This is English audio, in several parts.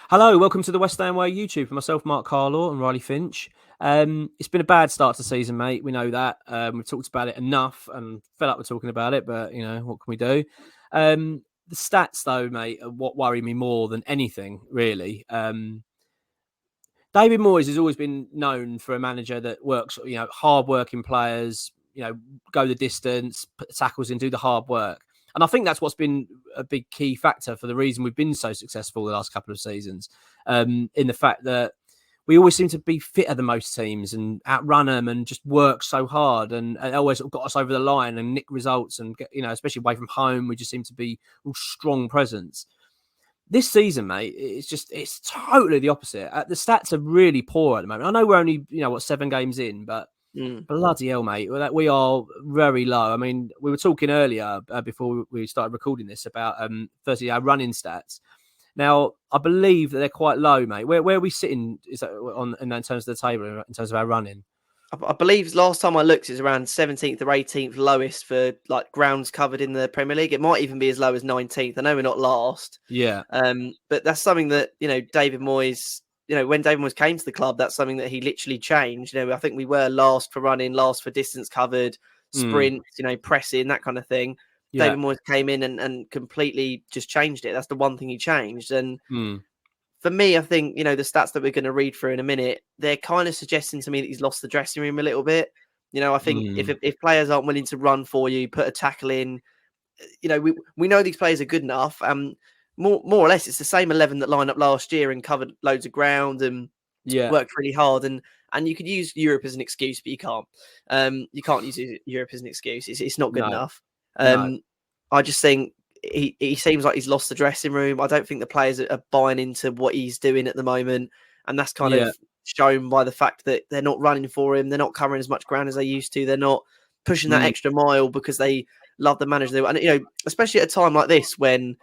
Hello, welcome to the West Ham Way YouTube for myself, Mark Carlaw and Riley Finch. It's been a bad start to the season, mate. We know that. We've talked about it enough and fed up with talking about it, but, what can we do? The stats, though, mate, are what worry me more than anything, really. David Moyes has always been known for a manager that works, hard-working players, go the distance, put the tackles in, do the hard work. And I think that's what's been a big key factor for the reason we've been so successful the last couple of seasons, in the fact that we always seem to be fitter than most teams and outrun them and just work so hard and always got us over the line and nick results and, especially away from home, we just seem to be all strong presence. This season, mate, it's totally the opposite. The stats are really poor at the moment. I know we're only, 7 games in, but bloody hell, mate, we are very low. I mean, we were talking earlier before we started recording this about, firstly, our running stats. Now, I believe that they're quite low, mate. Where are we sitting in terms of the table, in terms of our running? I believe last time I looked, it's around 17th or 18th lowest for like grounds covered in the Premier League. It might even be as low as 19th. I know we're not last. Yeah. But that's something that, David Moyes, when David Moyes came to the club, that's something that he literally changed. I think we were last for running, last for distance covered, sprints, pressing, that kind of thing. Yeah. David Moyes came in and completely just changed it. That's the one thing he changed. And for me, I think, the stats that we're going to read through in a minute, they're kind of suggesting to me that he's lost the dressing room a little bit. I think if players aren't willing to run for you, put a tackle in, we know these players are good enough. More or less, it's the same 11 that lined up last year and covered loads of ground and worked really hard. And you could use Europe as an excuse, but you can't. You can't use Europe as an excuse. It's not good enough. No. I just think he seems like he's lost the dressing room. I don't think the players are buying into what he's doing at the moment. And that's kind of shown by the fact that they're not running for him. They're not covering as much ground as they used to. They're not pushing that extra mile because they love the manager. And, especially at a time like this when,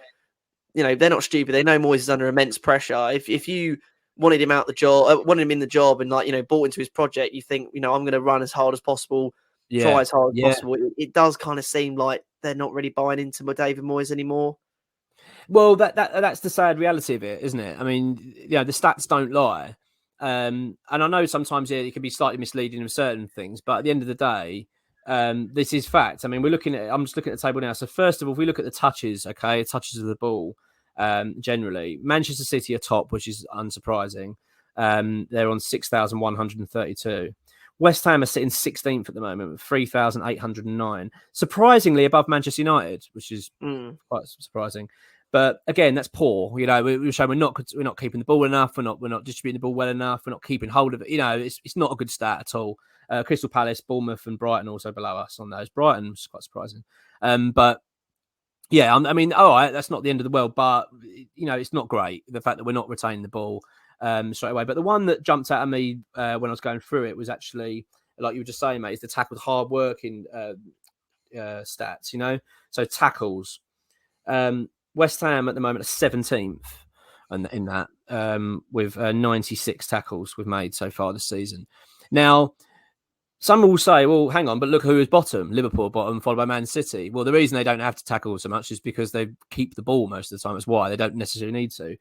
they're not stupid. They know Moyes is under immense pressure. If you wanted him out the job, wanted him in the job and bought into his project, you think, I'm going to run as hard as possible, try as hard as possible. It does kind of seem like they're not really buying into David Moyes anymore. Well, that's the sad reality of it, isn't it? I mean, the stats don't lie. And I know sometimes it can be slightly misleading with certain things, but at the end of the day, this is fact. I mean, I'm just looking at the table now. So first of all, if we look at the touches, touches of the ball, generally, Manchester City are top, which is unsurprising. They're on 6,132. West Ham are sitting 16th at the moment with 3,809. Surprisingly above Manchester United, which is quite surprising. But again, that's poor. We're showing we're not keeping the ball enough. We're not distributing the ball well enough. We're not keeping hold of it. It's not a good stat at all. Crystal Palace, Bournemouth, and Brighton also below us on those. Brighton was quite surprising. But yeah, I mean, all right, that's not the end of the world, but it's not great. The fact that we're not retaining the ball straight away. But the one that jumped out at me when I was going through it was actually, like you were just saying, mate, is the tackled hard working stats. So tackles. West Ham at the moment are 17th in that with 96 tackles we've made so far this season. Now, some will say, well, hang on, but look who is bottom. Liverpool bottom, followed by Man City. Well, the reason they don't have to tackle so much is because they keep the ball most of the time. That's why they don't necessarily need to.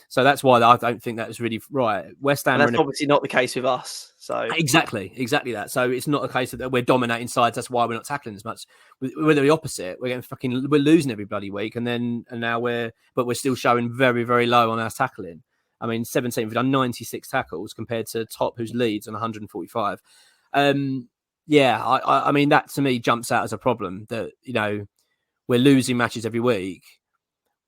So that's why I don't think that's really right. West Ham. And that's obviously not the case with us. So exactly that. So it's not a case that we're dominating sides. That's why we're not tackling as much. We're the opposite. We're losing every bloody week, and now we're still showing very, very low on our tackling. I mean, 17th, we've done 96 tackles compared to top, who's leads on 145. I mean, that to me jumps out as a problem that, we're losing matches every week.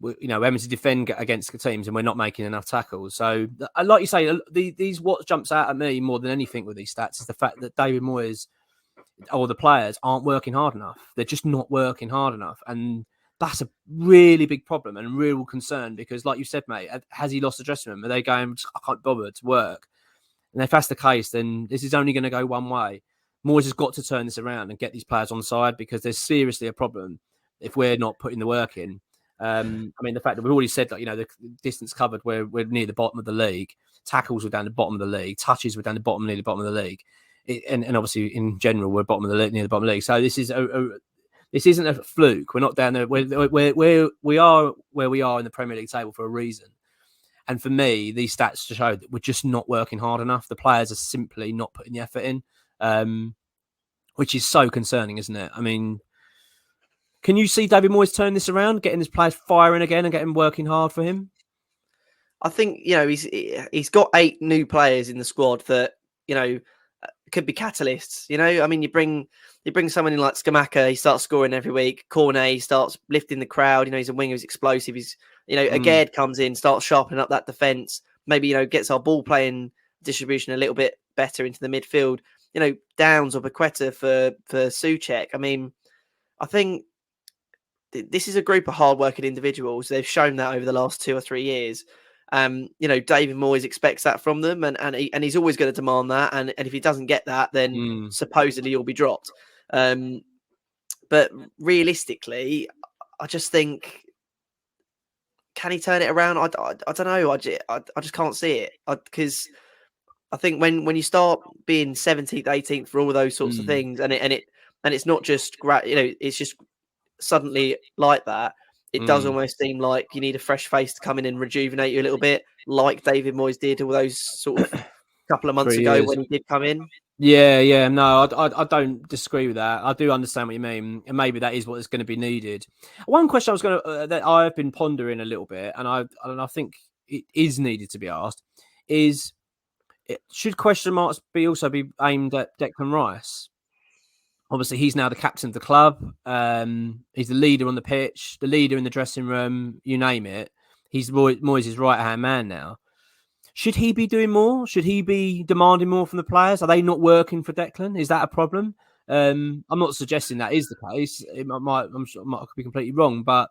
We're having to defend against the teams and we're not making enough tackles. So, like you say, what jumps out at me more than anything with these stats is the fact that David Moyes or the players aren't working hard enough. They're just not working hard enough. And that's a really big problem and real concern because, like you said, mate, has he lost the dressing room? Are they going, I can't bother to work? And if that's the case, then this is only going to go one way. Moyes has got to turn this around and get these players on side because there's seriously a problem if we're not putting the work in. I mean, the fact that we've already said that, the distance covered, we're near the bottom of the league. Tackles were down the bottom of the league. Touches were down the bottom, near the bottom of the league. And obviously, in general, we're bottom of the league, near the bottom of the league. So this isn't a fluke. We're not down there. We are where we are in the Premier League table for a reason. And for me, these stats to show that we're just not working hard enough. The players are simply not putting the effort in, which is so concerning, isn't it? I mean, can you see David Moyes turn this around, getting his players firing again and getting working hard for him? I think he's got 8 new players in the squad that could be catalysts. I mean, you bring someone in like Skamaka, he starts scoring every week. Cornet, he starts lifting the crowd. He's a winger, he's explosive. He's Agard comes in, starts sharpening up that defense. Maybe gets our ball playing distribution a little bit better into the midfield. Downs or Paqueta for Souček. I mean, I think this is a group of hardworking individuals. They've shown that over the last 2 or 3 years. David Moyes expects that from them, and he's always going to demand that. And if he doesn't get that, then supposedly he'll be dropped. But realistically, I just think, can he turn it around? I don't know. I just can't see it, because I think when you start being 17th, 18th for all of those sorts of things, and it's not just it's just suddenly like that. It does almost seem like you need a fresh face to come in and rejuvenate you a little bit, like David Moyes did all those sort of couple of months ago when he did come in. Yeah. No, I don't disagree with that. I do understand what you mean, and maybe that is what is going to be needed. One question I was going to that I've been pondering a little bit, and I think it is needed to be asked is, should question marks also be aimed at Declan Rice? Obviously, he's now the captain of the club. He's the leader on the pitch, the leader in the dressing room, you name it. He's Moyes' right-hand man now. Should he be doing more? Should he be demanding more from the players? Are they not working for Declan? Is that a problem? I'm not suggesting that is the case. I'm sure I might be completely wrong, but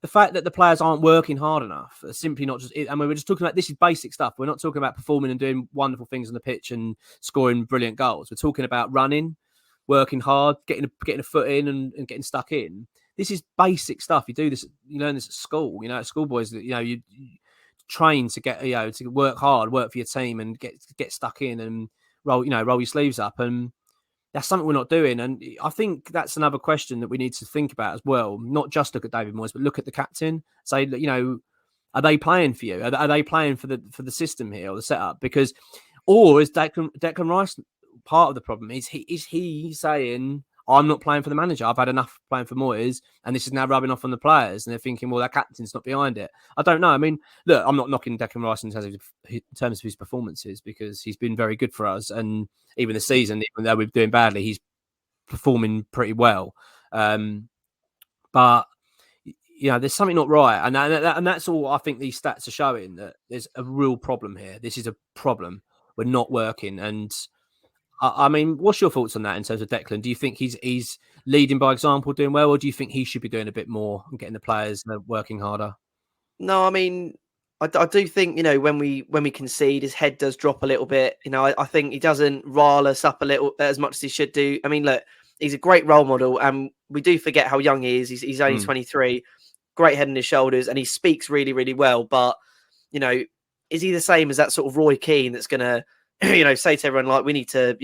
the fact that the players aren't working hard enough, simply not just. I mean, we're just talking about, this is basic stuff. We're not talking about performing and doing wonderful things on the pitch and scoring brilliant goals. We're talking about running, working hard, getting a foot in and getting stuck in. This is basic stuff. You do this, you learn this at school. At schoolboys, you train to get to work hard, work for your team, and get stuck in and roll your sleeves up. And that's something we're not doing. And I think that's another question that we need to think about as well. Not just look at David Moyes, but look at the captain. Say, are they playing for you? Are they playing for the system here or the setup? Because, or is Declan Rice part of the problem? Is he saying, I'm not playing for the manager, I've had enough playing for Moyes, and this is now rubbing off on the players, and they're thinking, well, that captain's not behind it. I don't know. I mean, look, I'm not knocking Declan Rice in terms of his performances, because he's been very good for us, and even the season, even though we're doing badly, he's performing pretty well. But there's something not right, and that's all. I think these stats are showing that there's a real problem here. This is a problem. We're not working, and I mean, what's your thoughts on that in terms of Declan? Do you think he's leading by example, doing well, or do you think he should be doing a bit more and getting the players working harder? No, I mean, I do think when we concede, his head does drop a little bit. I think he doesn't rile us up a little as much as he should do. I mean, look, he's a great role model, and we do forget how young he is. He's only 23, great head on his shoulders, and he speaks really, really well. But is he the same as that sort of Roy Keane that's going to say to everyone, like, we need to,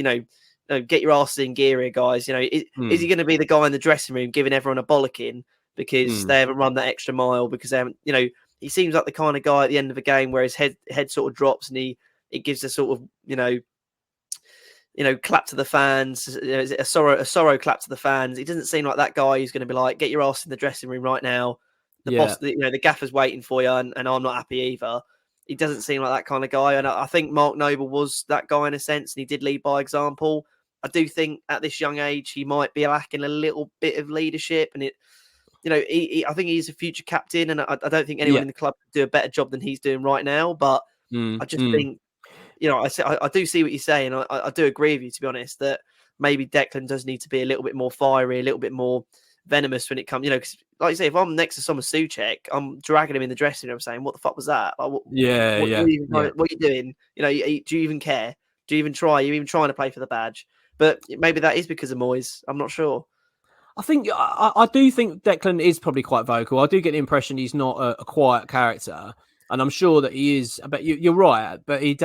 get your asses in gear here, guys? Is he going to be the guy in the dressing room giving everyone a bollocking because they haven't run that extra mile, because they haven't, he seems like the kind of guy at the end of a game where his head sort of drops and it gives a sort of, clap to the fans, a sorrow clap to the fans. He doesn't seem like that guy who's going to be like, get your ass in the dressing room right now. The boss, the gaffer's waiting for you, and I'm not happy either. He doesn't seem like that kind of guy. And I think Mark Noble was that guy in a sense, and he did lead by example. I do think at this young age, he might be lacking a little bit of leadership. And I think he's a future captain, and I don't think anyone in the club could do a better job than he's doing right now. But I just think, I do see what you're saying. I do agree with you, to be honest, that maybe Declan does need to be a little bit more fiery, a little bit more venomous when it comes, because like you say, if I'm next to someone Souček, I'm dragging him in the dressing room saying, what the fuck was that? Like, what are you doing? Do you even care? Do you even try? Are you even trying to play for the badge? But maybe that is because of Moyes. I'm not sure. I do think Declan is probably quite vocal. I do get the impression he's not a quiet character, and I'm sure that he is. But you're right. But he's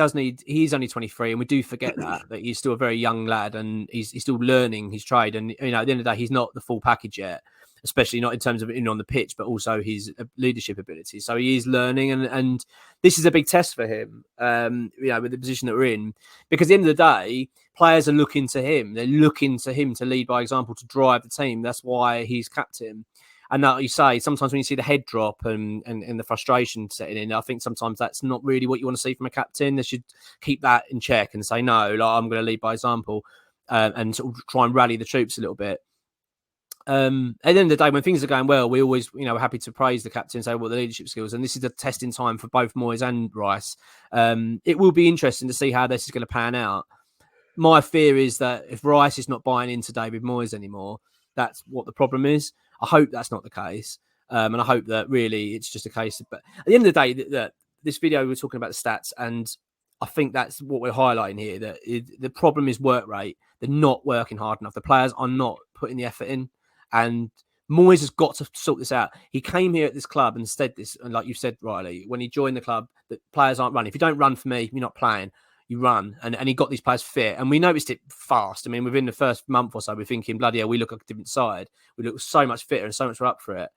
only 23, and we do forget that he's still a very young lad, and he's still learning his trade. And at the end of the day, he's not the full package yet. especially not in terms of on the pitch, but also his leadership ability. So he is learning, and this is a big test for him, with the position that we're in, because at the end of the day, players are looking to him. They're looking to him to lead by example, to drive the team. That's why he's captain. And like you say, sometimes when you see the head drop and the frustration setting in, I think sometimes that's not really what you want to see from a captain. They should keep that in check and say, no, like, I'm going to lead by example, and sort of try and rally the troops a little bit. At the end of the day, when things are going well, we always, we're happy to praise the captain and say, well, the leadership skills. And this is the testing time for both Moyes and Rice. It will be interesting to see how this is going to pan out. My fear is that if Rice is not buying into David Moyes anymore, that's what the problem is. I hope that's not the case. And I hope that really it's just a case of, but at the end of the day, that this video, we're talking about the stats, and I think that's what we're highlighting here, that the problem is work rate. They're not working hard enough. The players are not putting the effort in, and Moyes has got to sort this out. He came here at this club and said this, and like you said, Riley, when he joined the club, that players aren't running. If you don't run for me, you're not playing. You run, and he got these players fit, and we noticed it fast. I mean, within the first month or so, we're thinking, bloody hell, we look like a different side. We look so much fitter and so much more up for it.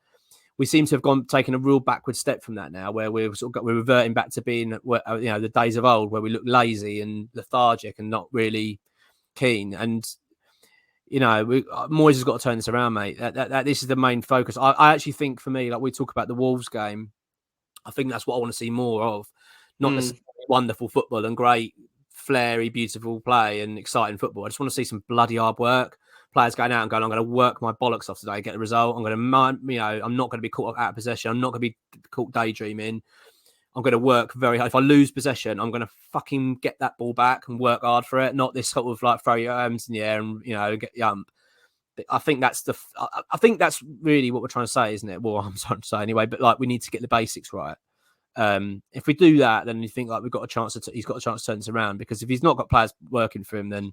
We seem to have taken a real backward step from that now, where we're reverting back to being, the days of old, where we look lazy and lethargic and not really keen. And Moyes has got to turn this around, mate. This is the main focus. I actually think, for me, like we talk about the Wolves game, I think that's what I want to see more of. Not necessarily wonderful football and great, flary, beautiful play and exciting football. I just want to see some bloody hard work. Players going out and going, I'm going to work my bollocks off today, get a result. I'm going to, I'm not going to be caught out of possession. I'm not going to be caught daydreaming. I'm going to work very hard. If I lose possession, I'm going to fucking get that ball back and work hard for it. Not this sort of like throw your arms in the air and, get yump. I think that's really what we're trying to say, isn't it? Well, I'm trying to say anyway, but like we need to get the basics right. If we do that, then you think like he's got a chance to turn this around, because if he's not got players working for him, then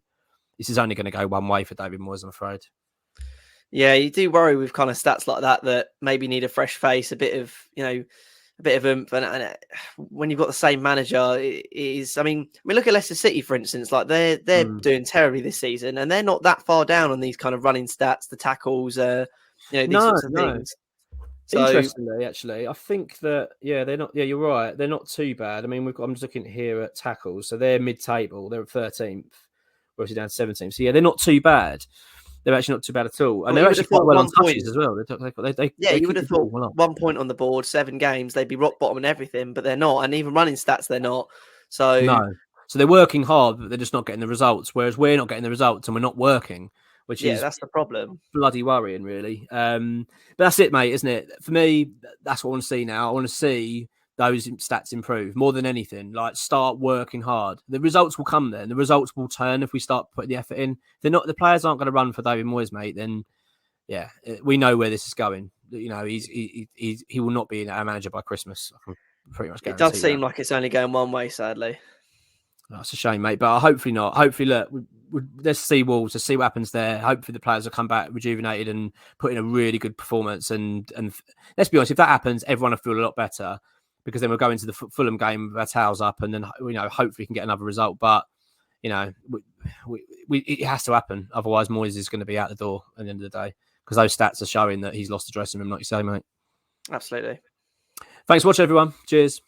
this is only going to go one way for David Moyes, I'm afraid. Yeah, you do worry with kind of stats like that maybe need a fresh face, a bit of oomph. And when you've got the same manager, it is. I mean, look at Leicester City, for instance. Like they're doing terribly this season, and they're not that far down on these kind of running stats, the tackles, these sorts of things. So, interestingly, actually, I think that they're not. Yeah, you're right. They're not too bad. I mean, I'm just looking here at tackles, so they're mid-table. They're at 13th, whereas down 17th. So yeah, they're not too bad. They're actually not too bad at all, and they're actually quite well on touches as well. You would have thought 1 point on the board, 7 games, they'd be rock bottom and everything, but they're not, and even running stats, they're not. So no, so they're working hard, but they're just not getting the results. Whereas we're not getting the results, and we're not working. Which is that's the problem. Bloody worrying, really. But that's it, mate, isn't it? For me, that's what I want to see now. I want to see those stats improve more than anything. Like, start working hard. The results will come then. The results will turn if we start putting the effort in. They're not. The players aren't going to run for David Moyes, mate. Then, we know where this is going. He will not be our manager by Christmas. I can pretty much guarantee. It does seem like it's only going one way, sadly. That's a shame, mate. But hopefully not. Hopefully, look, let's see Wolves. Let's see what happens there. Hopefully, the players will come back rejuvenated and put in a really good performance. And let's be honest, if that happens, everyone will feel a lot better, because then we'll go into the Fulham game with our towels up, and then hopefully we can get another result. But it has to happen. Otherwise, Moyes is going to be out the door at the end of the day, because those stats are showing that he's lost the dressing room, like you say, mate. Absolutely. Thanks for watching, everyone. Cheers.